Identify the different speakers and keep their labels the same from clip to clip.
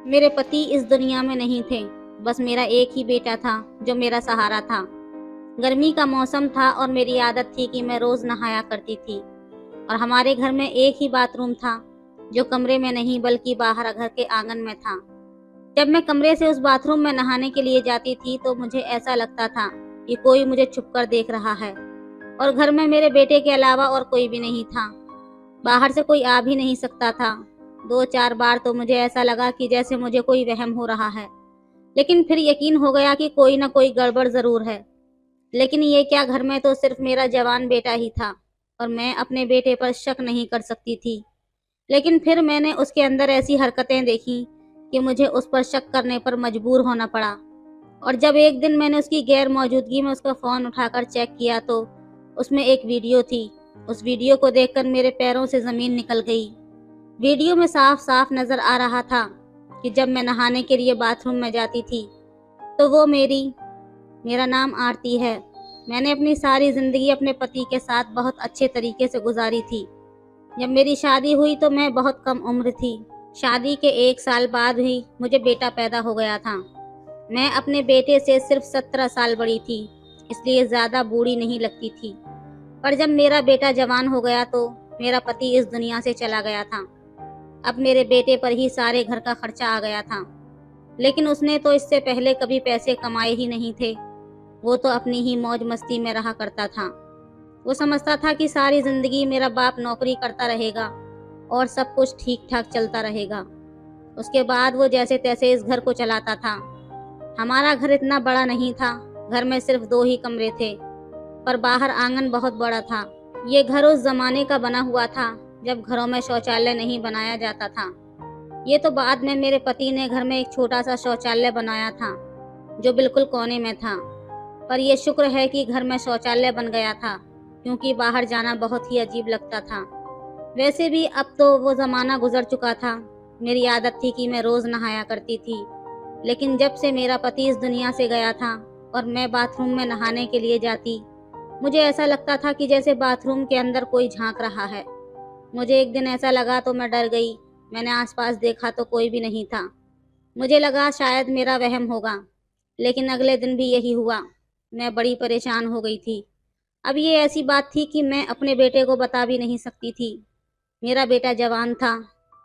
Speaker 1: मेरे पति इस दुनिया में नहीं थे। बस मेरा एक ही बेटा था जो मेरा सहारा था। गर्मी का मौसम था और मेरी आदत थी कि मैं रोज नहाया करती थी। और हमारे घर में एक ही बाथरूम था जो कमरे में नहीं बल्कि बाहर घर के आंगन में था। जब मैं कमरे से उस बाथरूम में नहाने के लिए जाती थी तो मुझे ऐसा लगता था कि कोई मुझे छुप कर देख रहा है और घर में मेरे बेटे के अलावा और कोई भी नहीं था। बाहर से कोई आ भी नहीं सकता था। 2-4 बार तो मुझे ऐसा लगा कि जैसे मुझे कोई वहम हो रहा है, लेकिन फिर यकीन हो गया कि कोई ना कोई गड़बड़ ज़रूर है। लेकिन ये क्या, घर में तो सिर्फ मेरा जवान बेटा ही था और मैं अपने बेटे पर शक नहीं कर सकती थी। लेकिन फिर मैंने उसके अंदर ऐसी हरकतें देखी कि मुझे उस पर शक करने पर मजबूर होना पड़ा। और जब एक दिन मैंने उसकी गैर मौजूदगी में उसका फ़ोन उठाकर चेक किया तो उसमें एक वीडियो थी। उस वीडियो को देखकर मेरे पैरों से ज़मीन निकल गई। वीडियो में साफ साफ नज़र आ रहा था कि जब मैं नहाने के लिए बाथरूम में जाती थी तो वो मेरा नाम आरती है। मैंने अपनी सारी ज़िंदगी अपने पति के साथ बहुत अच्छे तरीके से गुजारी थी। जब मेरी शादी हुई तो मैं बहुत कम उम्र थी। शादी के 1 साल बाद ही मुझे बेटा पैदा हो गया था। मैं अपने बेटे से सिर्फ 17 साल बड़ी थी, इसलिए ज़्यादा बूढ़ी नहीं लगती थी। पर जब मेरा बेटा जवान हो गया तो मेरा पति इस दुनिया से चला गया था। अब मेरे बेटे पर ही सारे घर का खर्चा आ गया था। लेकिन उसने तो इससे पहले कभी पैसे कमाए ही नहीं थे। वो तो अपनी ही मौज मस्ती में रहा करता था। वो समझता था कि सारी जिंदगी मेरा बाप नौकरी करता रहेगा और सब कुछ ठीक ठाक चलता रहेगा। उसके बाद वो जैसे तैसे इस घर को चलाता था। हमारा घर इतना बड़ा नहीं था। घर में सिर्फ 2 ही कमरे थे, पर बाहर आंगन बहुत बड़ा था। ये घर उस जमाने का बना हुआ था जब घरों में शौचालय नहीं बनाया जाता था। ये तो बाद में मेरे पति ने घर में एक छोटा सा शौचालय बनाया था जो बिल्कुल कोने में था। पर यह शुक्र है कि घर में शौचालय बन गया था, क्योंकि बाहर जाना बहुत ही अजीब लगता था। वैसे भी अब तो वो ज़माना गुजर चुका था। मेरी आदत थी कि मैं रोज़ नहाया करती थी। लेकिन जब से मेरा पति इस दुनिया से गया था और मैं बाथरूम में नहाने के लिए जाती, मुझे ऐसा लगता था कि जैसे बाथरूम के अंदर कोई झांक रहा है। मुझे एक दिन ऐसा लगा तो मैं डर गई। मैंने आसपास देखा तो कोई भी नहीं था। मुझे लगा शायद मेरा वहम होगा, लेकिन अगले दिन भी यही हुआ। मैं बड़ी परेशान हो गई थी। अब ये ऐसी बात थी कि मैं अपने बेटे को बता भी नहीं सकती थी। मेरा बेटा जवान था,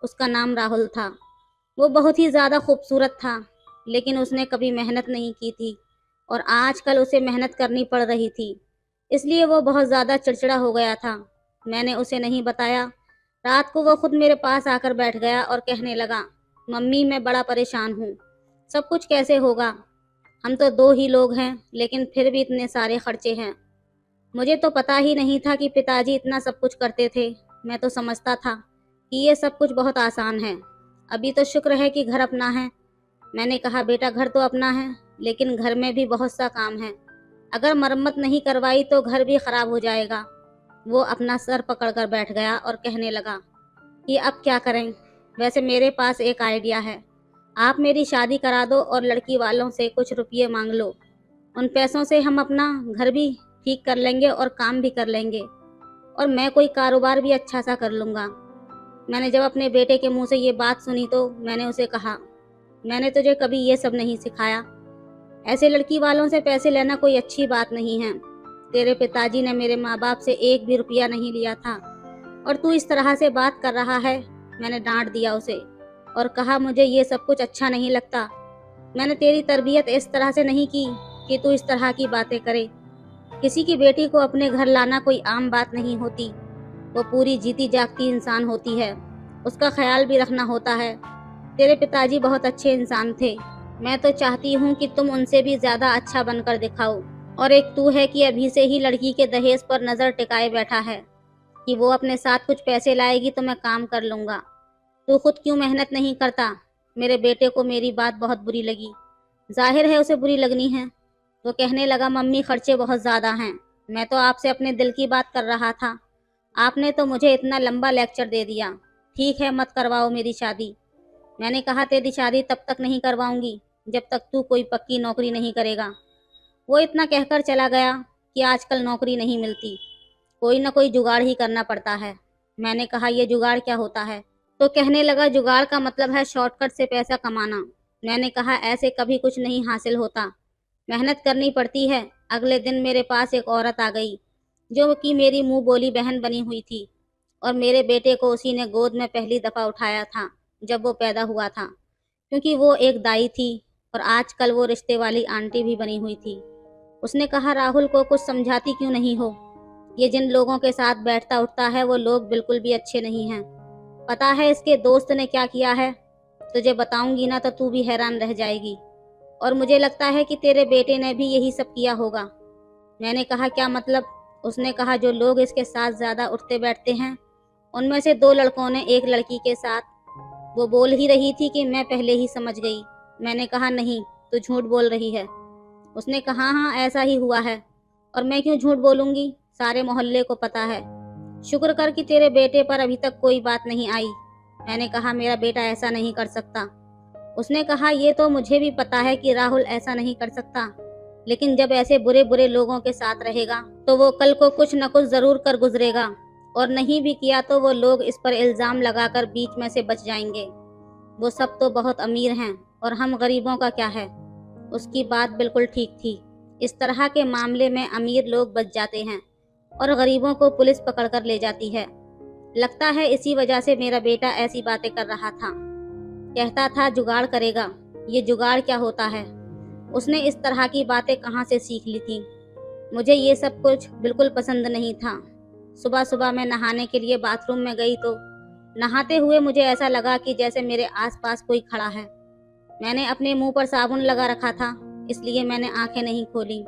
Speaker 1: उसका नाम राहुल था। वो बहुत ही ज़्यादा खूबसूरत था, लेकिन उसने कभी मेहनत नहीं की थी और आजकल उसे मेहनत करनी पड़ रही थी। इसलिए वो बहुत ज़्यादा चिड़चिड़ा हो गया था। मैंने उसे नहीं बताया। रात को वो खुद मेरे पास आकर बैठ गया और कहने लगा, मम्मी मैं बड़ा परेशान हूँ। सब कुछ कैसे होगा? हम तो 2 ही लोग हैं, लेकिन फिर भी इतने सारे खर्चे हैं। मुझे तो पता ही नहीं था कि पिताजी इतना सब कुछ करते थे। मैं तो समझता था कि ये सब कुछ बहुत आसान है। अभी तो शुक्र है कि घर अपना है। मैंने कहा, बेटा घर तो अपना है, लेकिन घर में भी बहुत सा काम है। अगर मरम्मत नहीं करवाई तो घर भी खराब हो जाएगा। वो अपना सर पकड़कर बैठ गया और कहने लगा कि अब क्या करें? वैसे मेरे पास एक आइडिया है। आप मेरी शादी करा दो और लड़की वालों से कुछ रुपये मांग लो। उन पैसों से हम अपना घर भी ठीक कर लेंगे और काम भी कर लेंगे, और मैं कोई कारोबार भी अच्छा सा कर लूँगा। मैंने जब अपने बेटे के मुंह से ये बात सुनी तो मैंने उसे कहा, मैंने तुझे कभी ये सब नहीं सिखाया। ऐसे लड़की वालों से पैसे लेना कोई अच्छी बात नहीं है। तेरे पिताजी ने मेरे माँ बाप से एक भी रुपया नहीं लिया था और तू इस तरह से बात कर रहा है। मैंने डांट दिया उसे और कहा, मुझे ये सब कुछ अच्छा नहीं लगता। मैंने तेरी तरबियत इस तरह से नहीं की कि तू इस तरह की बातें करे। किसी की बेटी को अपने घर लाना कोई आम बात नहीं होती। वो पूरी जीती जागती इंसान होती है, उसका ख्याल भी रखना होता है। तेरे पिताजी बहुत अच्छे इंसान थे। मैं तो चाहती हूँ कि तुम उनसे भी ज़्यादा अच्छा बनकर दिखाओ। और एक तू है कि अभी से ही लड़की के दहेज पर नज़र टिकाए बैठा है कि वो अपने साथ कुछ पैसे लाएगी तो मैं काम कर लूँगा। तू खुद क्यों मेहनत नहीं करता? मेरे बेटे को मेरी बात बहुत बुरी लगी। जाहिर है उसे बुरी लगनी है। वो कहने लगा, मम्मी खर्चे बहुत ज़्यादा हैं। मैं तो आपसे अपने दिल की बात कर रहा था। आपने तो मुझे इतना लंबा लेक्चर दे दिया। ठीक है, मत करवाओ मेरी शादी। मैंने कहा, तेरी शादी तब तक नहीं करवाऊंगी जब तक तू कोई पक्की नौकरी नहीं करेगा। वो इतना कहकर चला गया कि आजकल नौकरी नहीं मिलती, कोई ना कोई जुगाड़ ही करना पड़ता है। मैंने कहा, यह जुगाड़ क्या होता है? तो कहने लगा जुगाड़ का मतलब है शॉर्टकट से पैसा कमाना। मैंने कहा ऐसे कभी कुछ नहीं हासिल होता, मेहनत करनी पड़ती है। अगले दिन मेरे पास एक औरत आ गई जो कि मेरी मुंह बोली बहन बनी हुई थी, और मेरे बेटे को उसी ने गोद में पहली दफ़ा उठाया था जब वो पैदा हुआ था, क्योंकि वो एक दाई थी और आजकल वो रिश्ते वाली आंटी भी बनी हुई थी। उसने कहा राहुल को कुछ समझाती क्यों नहीं हो, ये जिन लोगों के साथ बैठता उठता है वो लोग बिल्कुल भी अच्छे नहीं हैं। पता है इसके दोस्त ने क्या किया है? तुझे बताऊंगी ना तो तू भी हैरान रह जाएगी, और मुझे लगता है कि तेरे बेटे ने भी यही सब किया होगा। मैंने कहा क्या मतलब? उसने कहा जो लोग इसके साथ ज़्यादा उठते बैठते हैं उनमें से 2 लड़कों ने एक लड़की के साथ। वो बोल ही रही थी कि मैं पहले ही समझ गई। मैंने कहा नहीं, तू झूठ बोल रही है। उसने कहा हाँ ऐसा ही हुआ है, और मैं क्यों झूठ बोलूंगी, सारे मोहल्ले को पता है। शुक्र कर कि तेरे बेटे पर अभी तक कोई बात नहीं आई। मैंने कहा मेरा बेटा ऐसा नहीं कर सकता। उसने कहा ये तो मुझे भी पता है कि राहुल ऐसा नहीं कर सकता, लेकिन जब ऐसे बुरे बुरे लोगों के साथ रहेगा तो वो कल को कुछ न कुछ जरूर कर गुजरेगा, और नहीं भी किया तो वो लोग इस पर इल्जाम लगाकर बीच में से बच जाएंगे। वो सब तो बहुत अमीर हैं और हम गरीबों का क्या है। उसकी बात बिल्कुल ठीक थी। इस तरह के मामले में अमीर लोग बच जाते हैं और गरीबों को पुलिस पकड़ कर ले जाती है। लगता है इसी वजह से मेरा बेटा ऐसी बातें कर रहा था, कहता था जुगाड़ करेगा। ये जुगाड़ क्या होता है? उसने इस तरह की बातें कहाँ से सीख ली थी? मुझे ये सब कुछ बिल्कुल पसंद नहीं था। सुबह सुबह मैं नहाने के लिए बाथरूम में गई तो नहाते हुए मुझे ऐसा लगा कि जैसे मेरे आसपास कोई खड़ा है। मैंने अपने मुंह पर साबुन लगा रखा था, इसलिए मैंने आंखें नहीं खोली।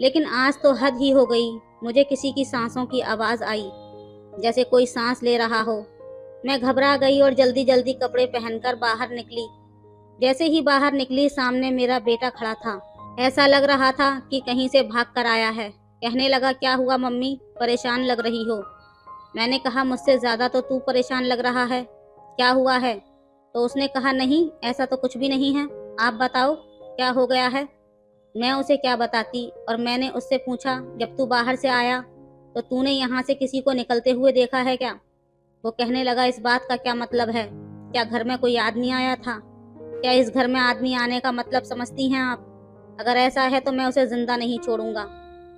Speaker 1: लेकिन आज तो हद ही हो गई। मुझे किसी की सांसों की आवाज़ आई, जैसे कोई सांस ले रहा हो। मैं घबरा गई और जल्दी जल्दी कपड़े पहनकर बाहर निकली। जैसे ही बाहर निकली सामने मेरा बेटा खड़ा था। ऐसा लग रहा था कि कहीं से भाग कर आया है। कहने लगा क्या हुआ मम्मी, परेशान लग रही हो? मैंने कहा मुझसे ज़्यादा तो तू परेशान लग रहा है, क्या हुआ है? तो उसने कहा नहीं ऐसा तो कुछ भी नहीं है, आप बताओ क्या हो गया है। मैं उसे क्या बताती, और मैंने उससे पूछा जब तू बाहर से आया तो तूने यहाँ से किसी को निकलते हुए देखा है क्या? वो कहने लगा इस बात का क्या मतलब है? क्या घर में कोई आदमी आया था? क्या इस घर में आदमी आने का मतलब समझती हैं आप? अगर ऐसा है तो मैं उसे जिंदा नहीं छोड़ूंगा।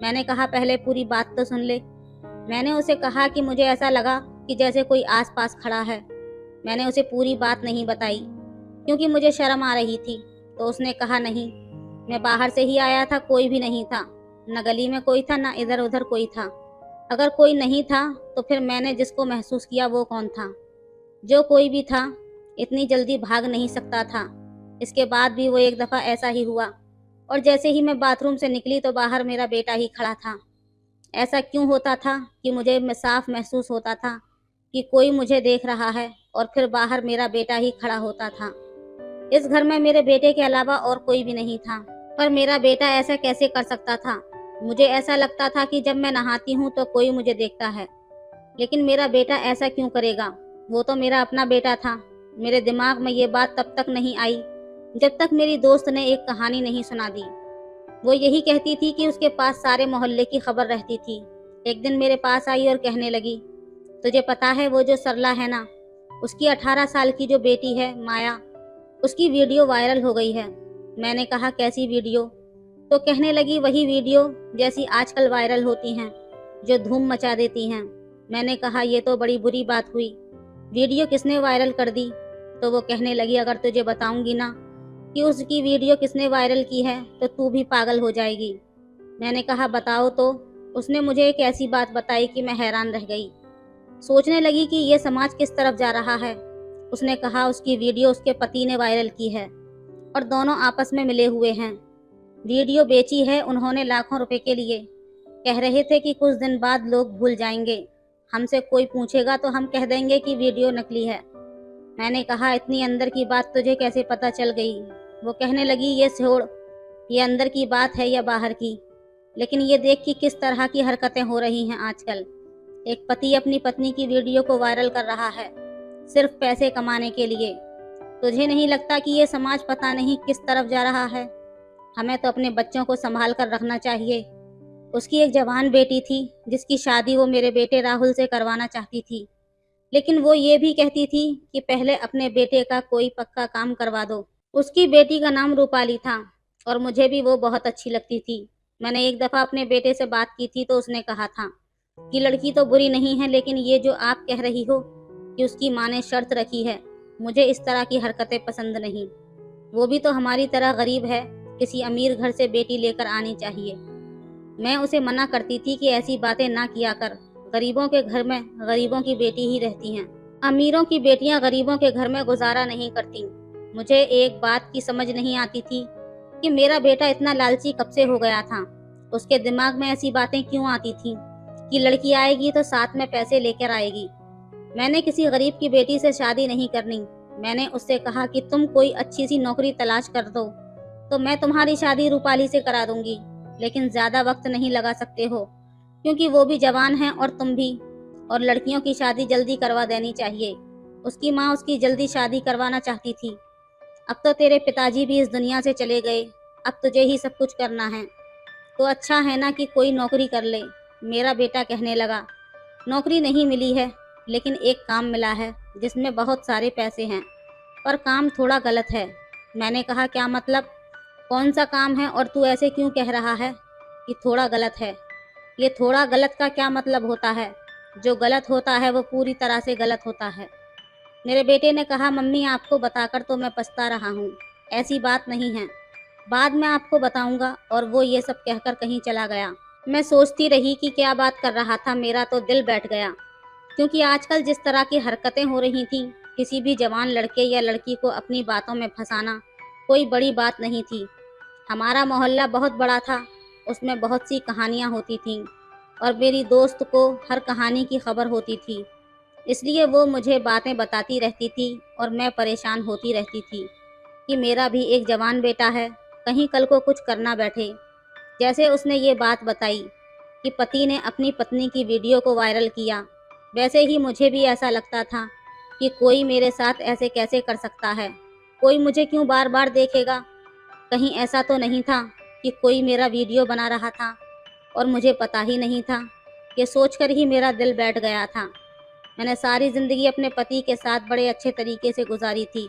Speaker 1: मैंने कहा पहले पूरी बात तो सुन ले। मैंने उसे कहा कि मुझे ऐसा लगा कि जैसे कोई आसपास खड़ा है। मैंने उसे पूरी बात नहीं बताई क्योंकि मुझे शर्म आ रही थी। तो उसने कहा नहीं, मैं बाहर से ही आया था, कोई भी नहीं था। न गली में कोई था, न इधर उधर कोई था। अगर कोई नहीं था तो फिर मैंने जिसको महसूस किया वो कौन था? जो कोई भी था इतनी जल्दी भाग नहीं सकता था। इसके बाद भी वो एक दफ़ा ऐसा ही हुआ, और जैसे ही मैं बाथरूम से निकली तो बाहर मेरा बेटा ही खड़ा था। ऐसा क्यों होता था कि मुझे साफ महसूस होता था कि कोई मुझे देख रहा है, और फिर बाहर मेरा बेटा ही खड़ा होता था। इस घर में मेरे बेटे के अलावा और कोई भी नहीं था, पर मेरा बेटा ऐसा कैसे कर सकता था? मुझे ऐसा लगता था कि जब मैं नहाती हूँ तो कोई मुझे देखता है, लेकिन मेरा बेटा ऐसा क्यों करेगा? वो तो मेरा अपना बेटा था। मेरे दिमाग में ये बात तब तक नहीं आई जब तक मेरी दोस्त ने एक कहानी नहीं सुना दी। वो यही कहती थी कि उसके पास सारे मोहल्ले की खबर रहती थी। एक दिन मेरे पास आई और कहने लगी तुझे पता है वो जो सरला है ना, उसकी 18 साल की जो बेटी है माया, उसकी वीडियो वायरल हो गई है। मैंने कहा कैसी वीडियो? तो कहने लगी वही वीडियो जैसी आजकल वायरल होती हैं, जो धूम मचा देती हैं। मैंने कहा ये तो बड़ी बुरी बात हुई, वीडियो किसने वायरल कर दी? तो वो कहने लगी अगर तुझे बताऊंगी ना कि उसकी वीडियो किसने वायरल की है तो तू भी पागल हो जाएगी। मैंने कहा बताओ तो। उसने मुझे एक ऐसी बात बताई कि मैं हैरान रह गई। सोचने लगी कि ये समाज किस तरफ जा रहा है। उसने कहा उसकी वीडियो उसके पति ने वायरल की है और दोनों आपस में मिले हुए हैं। वीडियो बेची है उन्होंने लाखों रुपए के लिए। कह रहे थे कि कुछ दिन बाद लोग भूल जाएंगे, हमसे कोई पूछेगा तो हम कह देंगे कि वीडियो नकली है। मैंने कहा इतनी अंदर की बात तुझे कैसे पता चल गई? वो कहने लगी ये छोड़, ये अंदर की बात है या बाहर की, लेकिन ये देख कि किस तरह की हरकतें हो रही हैं आजकल। एक पति अपनी पत्नी की वीडियो को वायरल कर रहा है सिर्फ पैसे कमाने के लिए। तुझे नहीं लगता कि ये समाज पता नहीं किस तरफ जा रहा है? हमें तो अपने बच्चों को संभाल कर रखना चाहिए। उसकी एक जवान बेटी थी जिसकी शादी वो मेरे बेटे राहुल से करवाना चाहती थी। लेकिन वो ये भी कहती थी कि पहले अपने बेटे का कोई पक्का काम करवा दो। उसकी बेटी का नाम रूपाली था और मुझे भी वो बहुत अच्छी लगती थी। मैंने एक दफ़ा अपने बेटे से बात की थी तो उसने कहा था कि लड़की तो बुरी नहीं है, लेकिन ये जो आप कह रही हो कि उसकी माँ ने शर्त रखी है, मुझे इस तरह की हरकतें पसंद नहीं। वो भी तो हमारी तरह गरीब है, किसी अमीर घर से बेटी लेकर आनी चाहिए। मैं उसे मना करती थी कि ऐसी बातें ना किया कर, गरीबों के घर में गरीबों की बेटी ही रहती हैं, अमीरों की बेटियां गरीबों के घर में गुजारा नहीं करती। मुझे एक बात की समझ नहीं आती थी कि मेरा बेटा इतना लालची कब से हो गया था। उसके दिमाग में ऐसी बातें क्यों आती थी कि लड़की आएगी तो साथ में पैसे लेकर आएगी। मैंने किसी गरीब की बेटी से शादी नहीं करनी। मैंने उससे कहा कि तुम कोई अच्छी सी नौकरी तलाश कर दो तो मैं तुम्हारी शादी रूपाली से करा दूंगी, लेकिन ज्यादा वक्त नहीं लगा सकते हो क्योंकि वो भी जवान है और तुम भी, और लड़कियों की शादी जल्दी करवा देनी चाहिए। उसकी माँ उसकी जल्दी शादी करवाना चाहती थी। अब तो तेरे पिताजी भी इस दुनिया से चले गए, अब तुझे ही सब कुछ करना है, तो अच्छा है ना कि कोई नौकरी कर ले। मेरा बेटा कहने लगा, नौकरी नहीं मिली है, लेकिन एक काम मिला है जिसमें बहुत सारे पैसे हैं, पर काम थोड़ा गलत है। मैंने कहा, क्या मतलब? कौन सा काम है और तू ऐसे क्यों कह रहा है कि थोड़ा गलत है? ये थोड़ा गलत का क्या मतलब होता है? जो गलत होता है वो पूरी तरह से गलत होता है। मेरे बेटे ने कहा, मम्मी आपको बताकर तो मैं पछता रहा हूँ, ऐसी बात नहीं है, बाद में आपको बताऊंगा। और वो ये सब कहकर कहीं चला गया। मैं सोचती रही कि क्या बात कर रहा था, मेरा तो दिल बैठ गया, क्योंकि आजकल जिस तरह की हरकतें हो रही थी, किसी भी जवान लड़के या लड़की को अपनी बातों में फंसाना कोई बड़ी बात नहीं थी। हमारा मोहल्ला बहुत बड़ा था, उसमें बहुत सी कहानियाँ होती थीं और मेरी दोस्त को हर कहानी की खबर होती थी, इसलिए वो मुझे बातें बताती रहती थी और मैं परेशान होती रहती थी कि मेरा भी एक जवान बेटा है, कहीं कल को कुछ करना बैठे। जैसे उसने ये बात बताई कि पति ने अपनी पत्नी की वीडियो को वायरल किया, वैसे ही मुझे भी ऐसा लगता था कि कोई मेरे साथ ऐसे कैसे कर सकता है, कोई मुझे क्यों बार बार देखेगा। कहीं ऐसा तो नहीं था कि कोई मेरा वीडियो बना रहा था और मुझे पता ही नहीं था। ये सोचकर ही मेरा दिल बैठ गया था। मैंने सारी ज़िंदगी अपने पति के साथ बड़े अच्छे तरीके से गुजारी थी।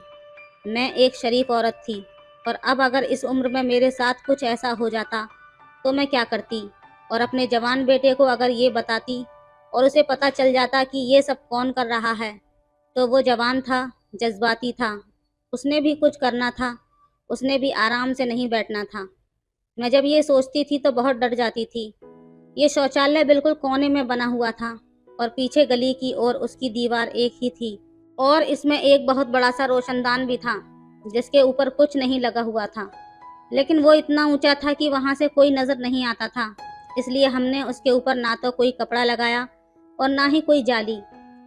Speaker 1: मैं एक शरीफ औरत थी, और अब अगर इस उम्र में मेरे साथ कुछ ऐसा हो जाता तो मैं क्या करती? और अपने जवान बेटे को अगर ये बताती और उसे पता चल जाता कि ये सब कौन कर रहा है, तो वो जवान था, जज्बाती था, उसने भी कुछ करना था, उसने भी आराम से नहीं बैठना था। मैं जब ये सोचती थी तो बहुत डर जाती थी। ये शौचालय बिल्कुल कोने में बना हुआ था और पीछे गली की ओर उसकी दीवार एक ही थी, और इसमें एक बहुत बड़ा सा रोशनदान भी था जिसके ऊपर कुछ नहीं लगा हुआ था, लेकिन वो इतना ऊंचा था कि वहां से कोई नजर नहीं आता था। इसलिए हमने उसके ऊपर ना तो कोई कपड़ा लगाया और ना ही कोई जाली।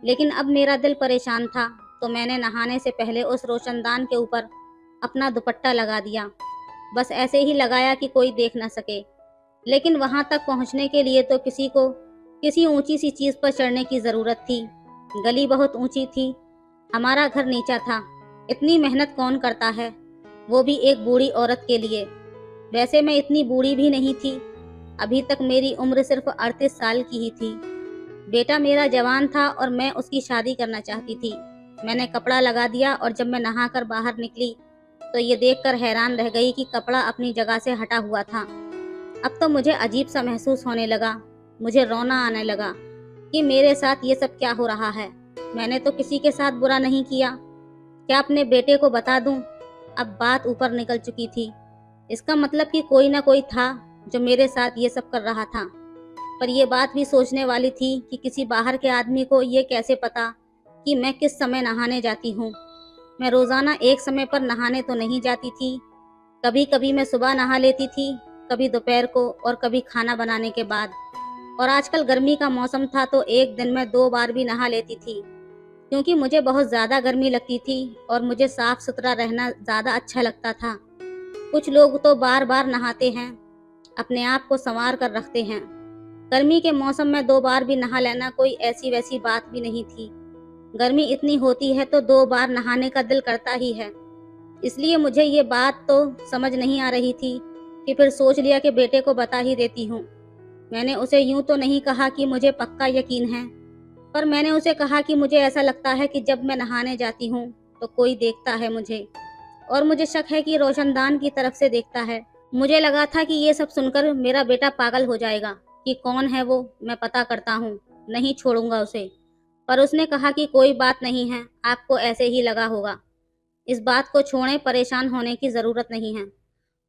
Speaker 1: लेकिन अब मेरा दिल परेशान था, तो मैंने नहाने से पहले उस रोशनदान के ऊपर अपना दुपट्टा लगा दिया, बस ऐसे ही लगाया कि कोई देख ना सके। लेकिन वहां तक पहुंचने के लिए तो किसी को किसी ऊंची सी चीज पर चढ़ने की जरूरत थी। गली बहुत ऊंची थी, हमारा घर नीचा था। इतनी मेहनत कौन करता है, वो भी एक बूढ़ी औरत के लिए। वैसे मैं इतनी बूढ़ी भी नहीं थी, अभी तक मेरी उम्र सिर्फ 38 साल की ही थी। बेटा मेरा जवान था और मैं उसकी शादी करना चाहती थी। मैंने कपड़ा लगा दिया और जब मैं नहाकर बाहर निकली तो ये देखकर हैरान रह गई कि कपड़ा अपनी जगह से हटा हुआ था। अब तो मुझे अजीब सा महसूस होने लगा, मुझे रोना आने लगा कि मेरे साथ ये सब क्या हो रहा है। मैंने तो किसी के साथ बुरा नहीं किया, क्या अपने बेटे को बता दूं? अब बात ऊपर निकल चुकी थी। इसका मतलब कि कोई ना कोई था जो मेरे साथ ये सब कर रहा था। पर यह बात भी सोचने वाली थी कि किसी बाहर के आदमी को ये कैसे पता कि मैं किस समय नहाने जाती हूँ। मैं रोज़ाना एक समय पर नहाने तो नहीं जाती थी। कभी कभी मैं सुबह नहा लेती थी, कभी दोपहर को और कभी खाना बनाने के बाद। और आजकल गर्मी का मौसम था तो एक दिन में 2 बार भी नहा लेती थी, क्योंकि मुझे बहुत ज़्यादा गर्मी लगती थी और मुझे साफ सुथरा रहना ज़्यादा अच्छा लगता था। कुछ लोग तो बार बार नहाते हैं, अपने आप को संवार कर रखते हैं। गर्मी के मौसम में 2 बार भी नहा लेना कोई ऐसी वैसी बात भी नहीं थी। गर्मी इतनी होती है तो 2 बार नहाने का दिल करता ही है। इसलिए मुझे ये बात तो समझ नहीं आ रही थी कि फिर सोच लिया कि बेटे को बता ही देती हूँ। मैंने उसे यूं तो नहीं कहा कि मुझे पक्का यकीन है पर मैंने उसे कहा कि मुझे ऐसा लगता है कि जब मैं नहाने जाती हूँ तो कोई देखता है मुझे, और मुझे शक है कि रोशनदान की तरफ से देखता है। मुझे लगा था कि ये सब सुनकर मेरा बेटा पागल हो जाएगा कि कौन है वो, मैं पता करता हूँ, नहीं छोड़ूंगा उसे। पर उसने कहा कि कोई बात नहीं है, आपको ऐसे ही लगा होगा, इस बात को छोड़ें, परेशान होने की ज़रूरत नहीं है।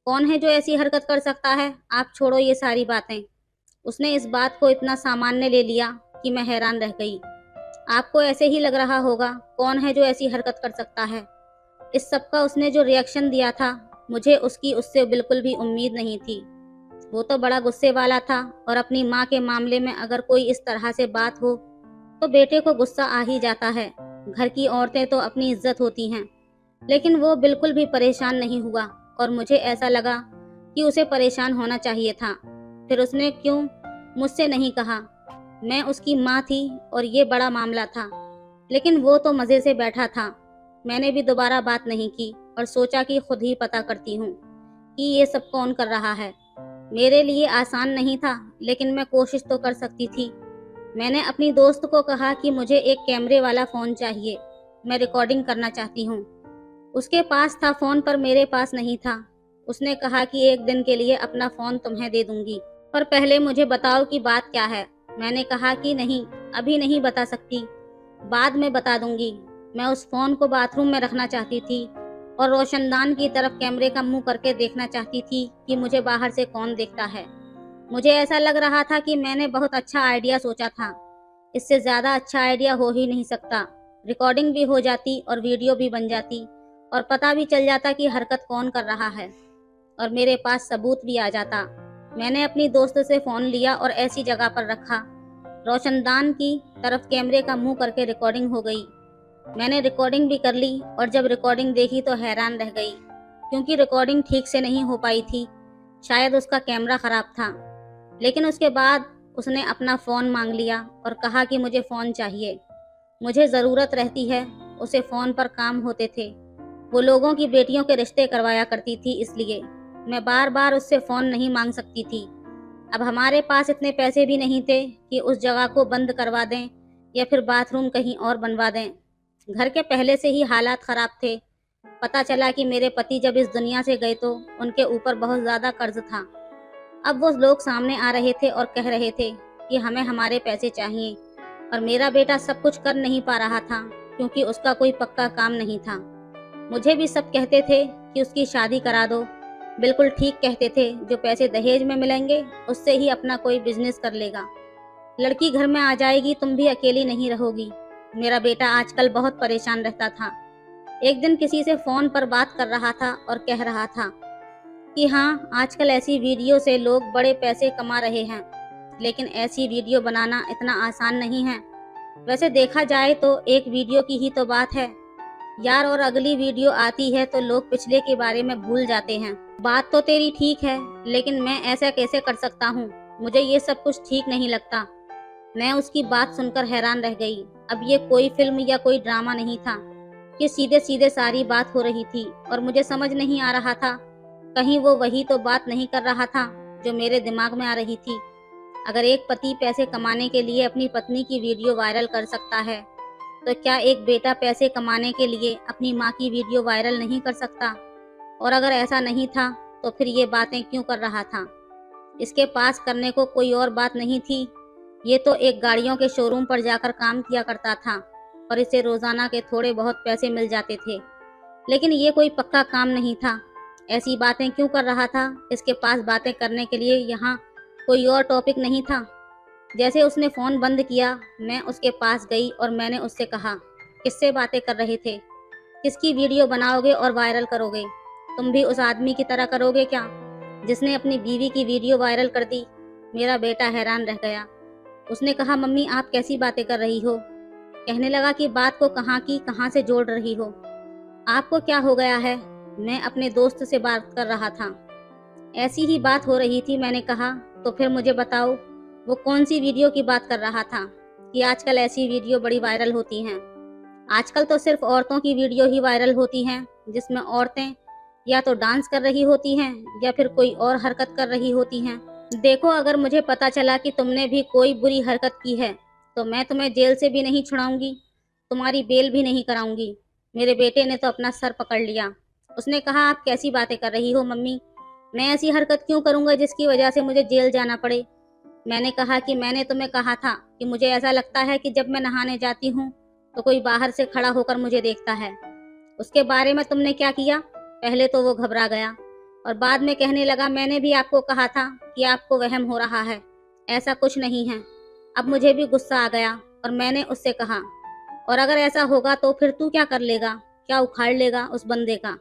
Speaker 1: कौन है जो ऐसी हरकत कर सकता है, आप छोड़ो ये सारी बातें। उसने इस बात को इतना सामान्य ले लिया कि मैं हैरान रह गई। आपको ऐसे ही लग रहा होगा, कौन है जो ऐसी हरकत कर सकता है। इस सब का उसने जो रिएक्शन दिया था, मुझे उसकी उससे बिल्कुल भी उम्मीद नहीं थी। वो तो बड़ा गुस्से वाला था, और अपनी माँ के मामले में अगर कोई इस तरह से बात हो तो बेटे को गुस्सा आ ही जाता है। घर की औरतें तो अपनी इज्जत होती हैं, लेकिन वो बिल्कुल भी परेशान नहीं हुआ, और मुझे ऐसा लगा कि उसे परेशान होना चाहिए था। फिर उसने क्यों मुझसे नहीं कहा? मैं उसकी माँ थी और ये बड़ा मामला था, लेकिन वो तो मज़े से बैठा था। मैंने भी दोबारा बात नहीं की और सोचा कि खुद ही पता करती हूँ कि ये सब कौन कर रहा है। मेरे लिए आसान नहीं था, लेकिन मैं कोशिश तो कर सकती थी। मैंने अपनी दोस्त को कहा कि मुझे एक कैमरे वाला फ़ोन चाहिए, मैं रिकॉर्डिंग करना चाहती हूँ। उसके पास था फ़ोन, पर मेरे पास नहीं था। उसने कहा कि एक दिन के लिए अपना फ़ोन तुम्हें दे दूंगी, पर पहले मुझे बताओ कि बात क्या है। मैंने कहा कि नहीं, अभी नहीं बता सकती, बाद में बता दूंगी। मैं उस फ़ोन को बाथरूम में रखना चाहती थी और रोशनदान की तरफ कैमरे का मुंह करके देखना चाहती थी कि मुझे बाहर से कौन देखता है। मुझे ऐसा लग रहा था कि मैंने बहुत अच्छा आइडिया सोचा था। इससे ज़्यादा अच्छा आइडिया हो ही नहीं सकता। रिकॉर्डिंग भी हो जाती और वीडियो भी बन जाती, और पता भी चल जाता कि हरकत कौन कर रहा है, और मेरे पास सबूत भी आ जाता। मैंने अपनी दोस्त से फ़ोन लिया और ऐसी जगह पर रखा, रोशनदान की तरफ कैमरे का मुंह करके रिकॉर्डिंग हो गई। मैंने रिकॉर्डिंग भी कर ली, और जब रिकॉर्डिंग देखी तो हैरान रह गई, क्योंकि रिकॉर्डिंग ठीक से नहीं हो पाई थी। शायद उसका कैमरा ख़राब था। लेकिन उसके बाद उसने अपना फ़ोन मांग लिया और कहा कि मुझे फ़ोन चाहिए, मुझे ज़रूरत रहती है। उसे फ़ोन पर काम होते थे, वो लोगों की बेटियों के रिश्ते करवाया करती थी, इसलिए मैं बार बार उससे फ़ोन नहीं मांग सकती थी। अब हमारे पास इतने पैसे भी नहीं थे कि उस जगह को बंद करवा दें या फिर बाथरूम कहीं और बनवा दें। घर के पहले से ही हालात ख़राब थे। पता चला कि मेरे पति जब इस दुनिया से गए तो उनके ऊपर बहुत ज़्यादा कर्ज था। अब वो लोग सामने आ रहे थे और कह रहे थे कि हमें हमारे पैसे चाहिए, और मेरा बेटा सब कुछ कर नहीं पा रहा था क्योंकि उसका कोई पक्का काम नहीं था। मुझे भी सब कहते थे कि उसकी शादी करा दो। बिल्कुल ठीक कहते थे, जो पैसे दहेज में मिलेंगे उससे ही अपना कोई बिजनेस कर लेगा। लड़की घर में आ जाएगी, तुम भी अकेली नहीं रहोगी। मेरा बेटा आजकल बहुत परेशान रहता था। एक दिन किसी से फ़ोन पर बात कर रहा था और कह रहा था कि हाँ, आजकल ऐसी वीडियो से लोग बड़े पैसे कमा रहे हैं, लेकिन ऐसी वीडियो बनाना इतना आसान नहीं है। वैसे देखा जाए तो एक वीडियो की ही तो बात है यार, और अगली वीडियो आती है तो लोग पिछले के बारे में भूल जाते हैं। बात तो तेरी ठीक है, लेकिन मैं ऐसा कैसे कर सकता हूँ? मुझे ये सब कुछ ठीक नहीं लगता। मैं उसकी बात सुनकर हैरान रह गई। अब ये कोई फिल्म या कोई ड्रामा नहीं था, ये सीधे सीधे सारी बात हो रही थी, और मुझे समझ नहीं आ रहा था कहीं वो वही तो बात नहीं कर रहा था जो मेरे दिमाग में आ रही थी। अगर एक पति पैसे कमाने के लिए अपनी पत्नी की वीडियो वायरल कर सकता है, तो क्या एक बेटा पैसे कमाने के लिए अपनी माँ की वीडियो वायरल नहीं कर सकता? और अगर ऐसा नहीं था तो फिर ये बातें क्यों कर रहा था? इसके पास करने को कोई और बात नहीं थी। ये तो एक गाड़ियों के शोरूम पर जाकर काम किया करता था, और इसे रोजाना के थोड़े बहुत पैसे मिल जाते थे, लेकिन ये कोई पक्का काम नहीं था। ऐसी बातें क्यों कर रहा था? इसके पास बातें करने के लिए यहाँ कोई और टॉपिक नहीं था? जैसे उसने फ़ोन बंद किया, मैं उसके पास गई और मैंने उससे कहा, किससे बातें कर रहे थे? किसकी वीडियो बनाओगे और वायरल करोगे? तुम भी उस आदमी की तरह करोगे क्या, जिसने अपनी बीवी की वीडियो वायरल कर दी? मेरा बेटा हैरान रह गया। उसने कहा, मम्मी आप कैसी बातें कर रही हो? कहने लगा कि बात को कहाँ की कहाँ से जोड़ रही हो? आपको क्या हो गया है? मैं अपने दोस्त से बात कर रहा था। ऐसी ही बात हो रही थी। मैंने कहा, तो फिर मुझे बताओ वो कौन सी वीडियो की बात कर रहा था कि आजकल ऐसी वीडियो बड़ी वायरल होती हैं। आजकल तो सिर्फ औरतों की वीडियो ही वायरल होती हैं, जिसमें औरतें या तो डांस कर रही होती हैं या फिर कोई और हरकत कर रही होती हैं। देखो, अगर मुझे पता चला कि तुमने भी कोई बुरी हरकत की है तो मैं तुम्हें जेल से भी नहीं छुड़ाऊंगी, तुम्हारी बेल भी नहीं कराऊंगी। मेरे बेटे ने तो अपना सर पकड़ लिया। उसने कहा, आप कैसी बातें कर रही हो मम्मी? मैं ऐसी हरकत क्यों करूंगा जिसकी वजह से मुझे जेल जाना पड़े? मैंने कहा कि मैंने तुम्हें कहा था कि मुझे ऐसा लगता है कि जब मैं नहाने जाती हूँ तो कोई बाहर से खड़ा होकर मुझे देखता है। उसके बारे में तुमने क्या किया? पहले तो वो घबरा गया और बाद में कहने लगा, मैंने भी आपको कहा था कि आपको वहम हो रहा है, ऐसा कुछ नहीं है। अब मुझे भी गुस्सा आ गया और मैंने उससे कहा, और अगर ऐसा होगा तो फिर तू क्या कर लेगा? क्या उखाड़ लेगा उस बंदे का?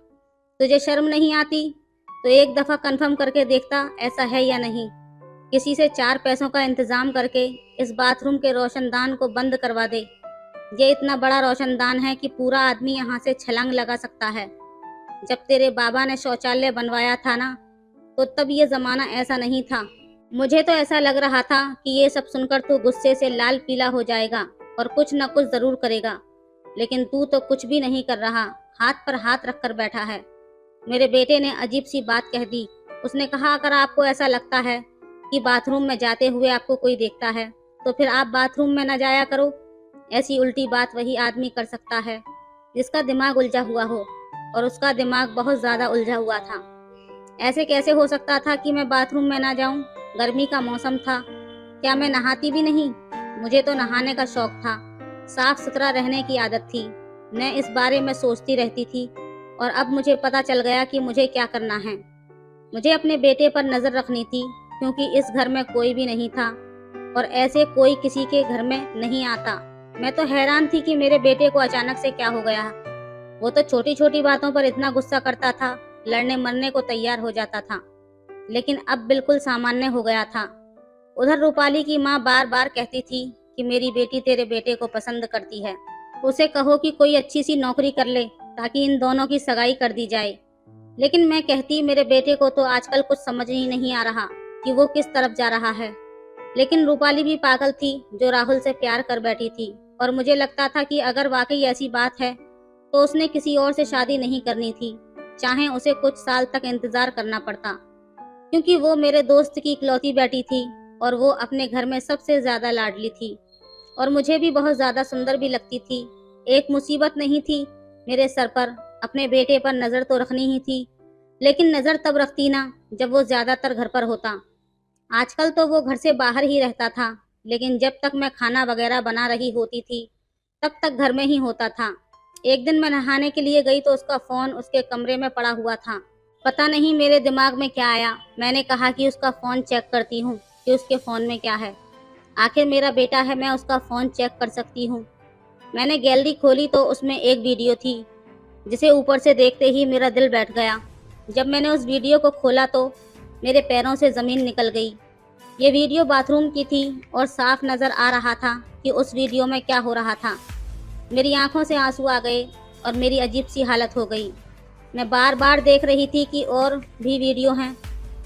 Speaker 1: तुझे शर्म नहीं आती? तो एक दफा कंफर्म करके देखता ऐसा है या नहीं। किसी से 4 पैसों का इंतजाम करके इस बाथरूम के रोशनदान को बंद करवा दे। ये इतना बड़ा रोशनदान है कि पूरा आदमी यहाँ से छलांग लगा सकता है। जब तेरे बाबा ने शौचालय बनवाया था ना, तो तब ये जमाना ऐसा नहीं था। मुझे तो ऐसा लग रहा था कि ये सब सुनकर तू गुस्से से लाल पीला हो जाएगा और कुछ न कुछ जरूर करेगा, लेकिन तू तो कुछ भी नहीं कर रहा, हाथ पर हाथ रखकर बैठा है। मेरे बेटे ने अजीब सी बात कह दी। उसने कहा, अगर आपको ऐसा लगता है कि बाथरूम में जाते हुए आपको कोई देखता है तो फिर आप बाथरूम में न जाया करो। ऐसी उल्टी बात वही आदमी कर सकता है जिसका दिमाग उलझा हुआ हो, और उसका दिमाग बहुत ज्यादा उलझा हुआ था। ऐसे कैसे हो सकता था कि मैं बाथरूम में ना जाऊं? गर्मी का मौसम था, क्या मैं नहाती भी नहीं? मुझे तो नहाने का शौक था, साफ सुथरा रहने की आदत थी। मैं इस बारे में सोचती रहती थी और अब मुझे पता चल गया कि मुझे क्या करना है। मुझे अपने बेटे पर नजर रखनी थी, क्योंकि इस घर में कोई भी नहीं था और ऐसे कोई किसी के घर में नहीं आता। मैं तो हैरान थी कि मेरे बेटे को अचानक से क्या हो गया। वो तो छोटी छोटी बातों पर इतना गुस्सा करता था, लड़ने मरने को तैयार हो जाता था, लेकिन अब बिल्कुल सामान्य हो गया था। उधर रूपाली की माँ बार बार कहती थी कि मेरी बेटी तेरे बेटे को पसंद करती है, उसे कहो कि कोई अच्छी सी नौकरी कर ले ताकि इन दोनों की सगाई कर दी जाए। लेकिन मैं कहती, मेरे बेटे को तो आजकल कुछ समझ ही नहीं आ रहा कि वो किस तरफ जा रहा है। लेकिन रूपाली भी पागल थी जो राहुल से प्यार कर बैठी थी, और मुझे लगता था कि अगर वाकई ऐसी बात है तो उसने किसी और से शादी नहीं करनी थी, चाहे उसे कुछ साल तक इंतजार करना पड़ता, क्योंकि वो मेरे दोस्त की इकलौती बेटी थी और वो अपने घर में सबसे ज्यादा लाडली थी और मुझे भी बहुत ज्यादा सुंदर भी लगती थी। एक मुसीबत नहीं थी मेरे सर पर, अपने बेटे पर नजर तो रखनी ही थी, लेकिन नजर तब रखती ना जब वो ज्यादातर घर पर होता। आजकल तो वो घर से बाहर ही रहता था, लेकिन जब तक मैं खाना वगैरह बना रही होती थी तब तक घर में ही होता था। एक दिन मैं नहाने के लिए गई तो उसका फोन उसके कमरे में पड़ा हुआ था। पता नहीं मेरे दिमाग में क्या आया, मैंने कहा कि उसका फोन चेक करती हूँ कि उसके फोन में क्या है। आखिर मेरा बेटा है, मैं उसका फोन चेक कर सकती हूँ। मैंने गैलरी खोली तो उसमें एक वीडियो थी जिसे ऊपर से देखते ही मेरा दिल बैठ गया। जब मैंने उस वीडियो को खोला तो मेरे पैरों से जमीन निकल गई। ये वीडियो बाथरूम की थी और साफ नजर आ रहा था कि उस वीडियो में क्या हो रहा था। मेरी आंखों से आंसू आ गए और मेरी अजीब सी हालत हो गई। मैं बार बार देख रही थी कि और भी वीडियो हैं,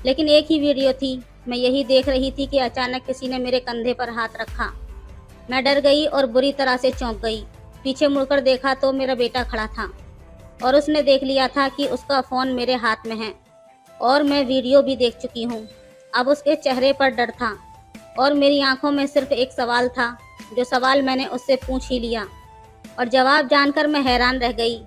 Speaker 1: लेकिन एक ही वीडियो थी। मैं यही देख रही थी कि अचानक किसी ने मेरे कंधे पर हाथ रखा। मैं डर गई और बुरी तरह से चौंक गई। पीछे मुड़कर देखा तो मेरा बेटा खड़ा था और उसने देख लिया था कि उसका फ़ोन मेरे हाथ में है और मैं वीडियो भी देख चुकी हूँ। अब उसके चेहरे पर डर था और मेरी आंखों में सिर्फ एक सवाल था, जो सवाल मैंने उससे पूछ ही लिया और जवाब जानकर मैं हैरान रह गई।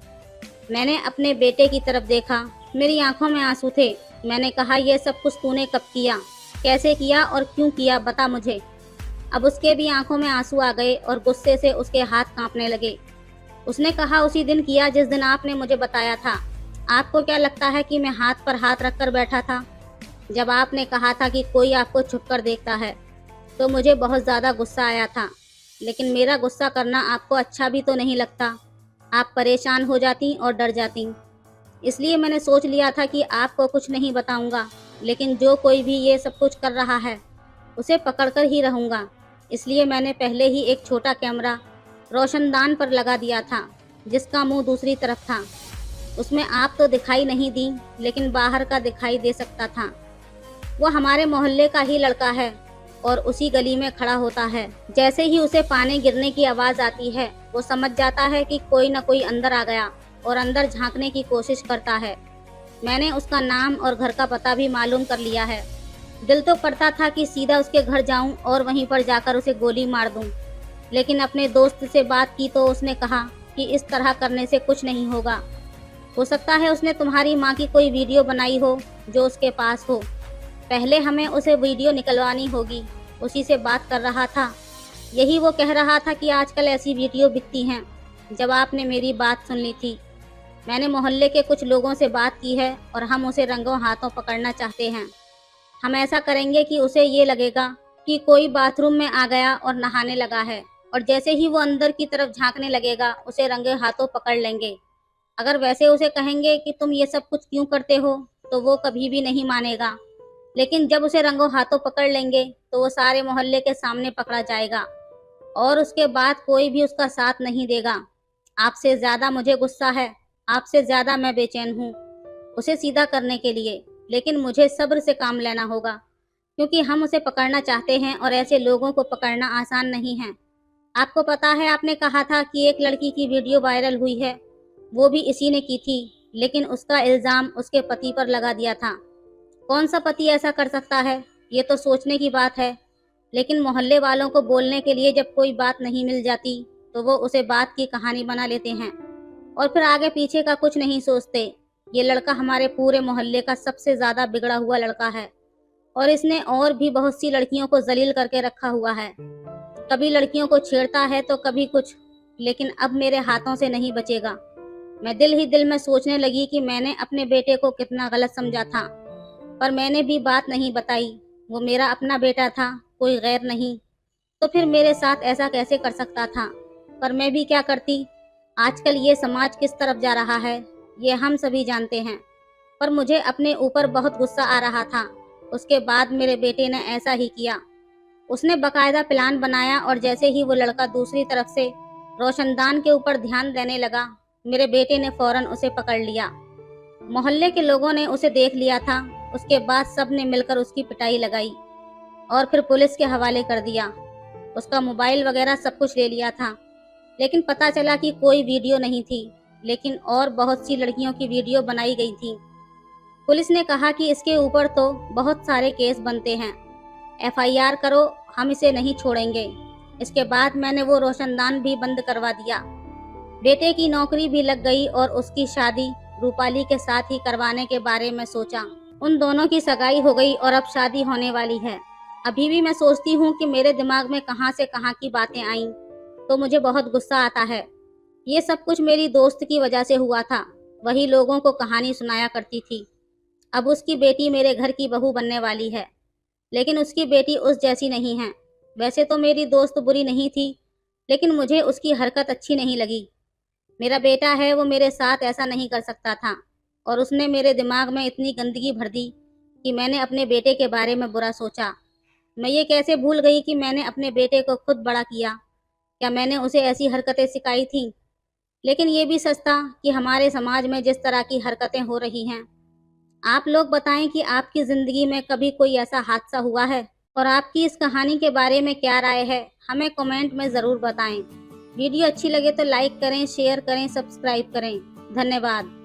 Speaker 1: मैंने अपने बेटे की तरफ देखा, मेरी आंखों में आंसू थे। मैंने कहा, यह सब कुछ तूने कब किया, कैसे किया और क्यों किया, बता मुझे। अब उसके भी आंखों में आंसू आ गए और गुस्से से उसके हाथ कांपने लगे। उसने कहा, उसी दिन किया जिस दिन आपने मुझे बताया था। आपको क्या लगता है कि मैं हाथ पर हाथ रखकर बैठा था? जब आपने कहा था कि कोई आपको छुपकर देखता है तो मुझे बहुत ज़्यादा गुस्सा आया था, लेकिन मेरा गुस्सा करना आपको अच्छा भी तो नहीं लगता। आप परेशान हो जाती और डर जाती, इसलिए मैंने सोच लिया था कि आपको कुछ नहीं बताऊंगा, लेकिन जो कोई भी ये सब कुछ कर रहा है उसे पकड़कर ही रहूंगा। इसलिए मैंने पहले ही एक छोटा कैमरा रोशनदान पर लगा दिया था जिसका मुंह दूसरी तरफ था। उसमें आप तो दिखाई नहीं दी, लेकिन बाहर का दिखाई दे सकता था। वो हमारे मोहल्ले का ही लड़का है और उसी गली में खड़ा होता है। जैसे ही उसे पानी गिरने की आवाज़ आती है वो समझ जाता है कि कोई न कोई अंदर आ गया और अंदर झांकने की कोशिश करता है। मैंने उसका नाम और घर का पता भी मालूम कर लिया है। दिल तो करता था कि सीधा उसके घर जाऊं और वहीं पर जाकर उसे गोली मार दूं, लेकिन अपने दोस्त से बात की तो उसने कहा कि इस तरह करने से कुछ नहीं होगा। हो सकता है उसने तुम्हारी माँ की कोई वीडियो बनाई हो जो उसके पास हो। पहले हमें उसे वीडियो निकलवानी होगी। उसी से बात कर रहा था। यही वो कह रहा था कि आजकल ऐसी वीडियो बिकती हैं। जब आपने मेरी बात सुन ली थी, मैंने मोहल्ले के कुछ लोगों से बात की है और हम उसे रंगों हाथों पकड़ना चाहते हैं। हम ऐसा करेंगे कि उसे ये लगेगा कि कोई बाथरूम में आ गया और नहाने लगा है, और जैसे ही वो अंदर की तरफ झांकने लगेगा उसे रंगे हाथों पकड़ लेंगे। अगर वैसे उसे कहेंगे कि तुम ये सब कुछ क्यों करते हो, तो वो कभी भी नहीं मानेगा। लेकिन जब उसे रंगों हाथों पकड़ लेंगे तो वो सारे मोहल्ले के सामने पकड़ा जाएगा और उसके बाद कोई भी उसका साथ नहीं देगा। आपसे ज्यादा मुझे गुस्सा है, आपसे ज्यादा मैं बेचैन हूँ उसे सीधा करने के लिए, लेकिन मुझे सब्र से काम लेना होगा, क्योंकि हम उसे पकड़ना चाहते हैं और ऐसे लोगों को पकड़ना आसान नहीं है। आपको पता है, आपने कहा था कि एक लड़की की वीडियो वायरल हुई है, वो भी इसी ने की थी, लेकिन उसका इल्जाम उसके पति पर लगा दिया था। कौन सा पति ऐसा कर सकता है, ये तो सोचने की बात है। लेकिन मोहल्ले वालों को बोलने के लिए जब कोई बात नहीं मिल जाती तो वो उसे बात की कहानी बना लेते हैं और फिर आगे पीछे का कुछ नहीं सोचते। ये लड़का हमारे पूरे मोहल्ले का सबसे ज्यादा बिगड़ा हुआ लड़का है और इसने और भी बहुत सी लड़कियों को जलील करके रखा हुआ है। कभी लड़कियों को छेड़ता है तो कभी कुछ, लेकिन अब मेरे हाथों से नहीं बचेगा। मैं दिल ही दिल में सोचने लगी कि मैंने अपने बेटे को कितना गलत समझा था, पर मैंने भी बात नहीं बताई। वो मेरा अपना बेटा था, कोई गैर नहीं। तो फिर मेरे साथ ऐसा कैसे कर सकता था? पर मैं भी क्या करती। आजकल ये समाज किस तरफ जा रहा है, ये हम सभी जानते हैं। पर मुझे अपने ऊपर बहुत गुस्सा आ रहा था। उसके बाद मेरे बेटे ने ऐसा ही किया। उसने बकायदा प्लान बनाया और जैसे ही वो लड़का दूसरी तरफ से रोशनदान के ऊपर ध्यान देने लगा, मेरे बेटे ने फौरन उसे पकड़ लिया। मोहल्ले के लोगों ने उसे देख लिया था। उसके बाद सब ने मिलकर उसकी पिटाई लगाई और फिर पुलिस के हवाले कर दिया। उसका मोबाइल वगैरह सब कुछ ले लिया था, लेकिन पता चला कि कोई वीडियो नहीं थी, लेकिन और बहुत सी लड़कियों की वीडियो बनाई गई थी। पुलिस ने कहा कि इसके ऊपर तो बहुत सारे केस बनते हैं, एफआईआर करो, हम इसे नहीं छोड़ेंगे। इसके बाद मैंने वो रोशनदान भी बंद करवा दिया। बेटे की नौकरी भी लग गई और उसकी शादी रूपाली के साथ ही करवाने के बारे में सोचा। उन दोनों की सगाई हो गई और अब शादी होने वाली है। अभी भी मैं सोचती हूँ कि मेरे दिमाग में कहाँ से कहाँ की बातें आईं, तो मुझे बहुत गुस्सा आता है। ये सब कुछ मेरी दोस्त की वजह से हुआ था। वही लोगों को कहानी सुनाया करती थी। अब उसकी बेटी मेरे घर की बहू बनने वाली है, लेकिन उसकी बेटी उस जैसी नहीं है। वैसे तो मेरी दोस्त बुरी नहीं थी, लेकिन मुझे उसकी हरकत अच्छी नहीं लगी। मेरा बेटा है, वो मेरे साथ ऐसा नहीं कर सकता था, और उसने मेरे दिमाग में इतनी गंदगी भर दी कि मैंने अपने बेटे के बारे में बुरा सोचा। मैं ये कैसे भूल गई कि मैंने अपने बेटे को खुद बड़ा किया। क्या मैंने उसे ऐसी हरकतें सिखाई थी? लेकिन ये भी सच था कि हमारे समाज में जिस तरह की हरकतें हो रही हैं। आप लोग बताएं कि आपकी ज़िंदगी में कभी कोई ऐसा हादसा हुआ है, और आपकी इस कहानी के बारे में क्या राय है, हमें कमेंट में ज़रूर बताएं। वीडियो अच्छी लगे तो लाइक करें, शेयर करें, सब्सक्राइब करें। धन्यवाद।